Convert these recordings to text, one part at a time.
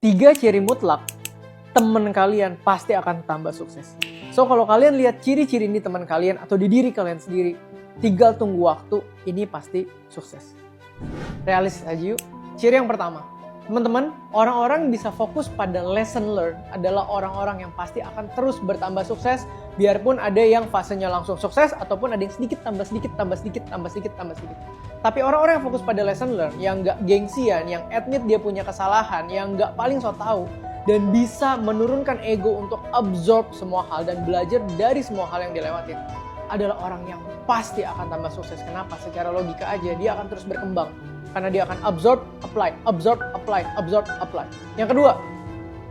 3 ciri mutlak teman kalian pasti akan tambah sukses. So kalau kalian lihat ciri-ciri ini teman kalian atau di diri kalian sendiri, tinggal tunggu waktu, ini pasti sukses. Realistis aja yuk. Ciri yang pertama, teman-teman, orang-orang bisa fokus pada lesson learn adalah orang-orang yang pasti akan terus bertambah sukses, biarpun ada yang fasenya langsung sukses ataupun ada yang sedikit tambah sedikit tambah sedikit tambah sedikit tambah sedikit. Tapi orang-orang yang fokus pada lesson learn, yang nggak gengsian, yang admit dia punya kesalahan, yang nggak paling so tahu, dan bisa menurunkan ego untuk absorb semua hal dan belajar dari semua hal yang dilewatin, adalah orang yang pasti akan tambah sukses. Kenapa? Secara logika aja, dia akan terus berkembang. Karena dia akan absorb, apply, absorb, apply, absorb, apply. Yang kedua,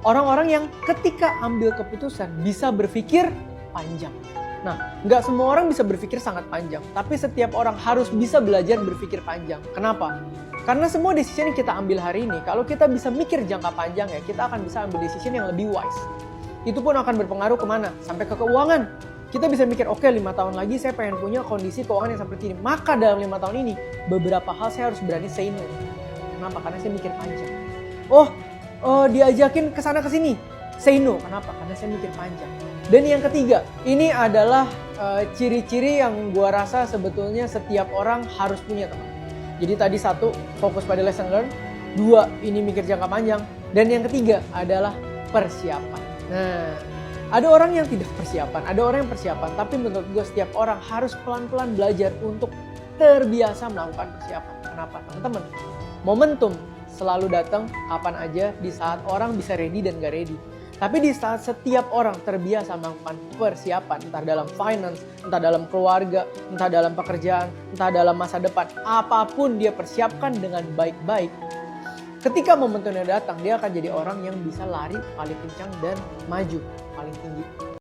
orang-orang yang ketika ambil keputusan bisa berpikir panjang. Nah, nggak semua orang bisa berpikir sangat panjang, tapi setiap orang harus bisa belajar berpikir panjang. Kenapa? Karena semua decision yang kita ambil hari ini, kalau kita bisa mikir jangka panjang ya, kita akan bisa ambil decision yang lebih wise. Itu pun akan berpengaruh kemana? Sampai ke keuangan. Kita bisa mikir, oke 5 tahun lagi saya pengen punya kondisi keuangan yang seperti ini. Maka dalam 5 tahun ini, beberapa hal saya harus berani say no. Kenapa? Karena saya mikir panjang. Diajakin kesana kesini, say no. Kenapa? Karena saya mikir panjang. Dan yang ketiga, ini adalah ciri-ciri yang gua rasa sebetulnya setiap orang harus punya, teman. Jadi tadi 1, fokus pada lesson learn. 2, ini mikir jangka panjang. Dan yang ketiga adalah persiapan. Nah, ada orang yang tidak persiapan, ada orang yang persiapan. Tapi menurut gue setiap orang harus pelan-pelan belajar untuk terbiasa melakukan persiapan. Kenapa? Teman-teman, momentum selalu datang kapan aja di saat orang bisa ready dan gak ready. Tapi di saat setiap orang terbiasa melakukan persiapan, entah dalam finance, entah dalam keluarga, entah dalam pekerjaan, entah dalam masa depan, apapun dia persiapkan dengan baik-baik, ketika momentumnya datang, dia akan jadi orang yang bisa lari paling kencang dan maju paling tinggi.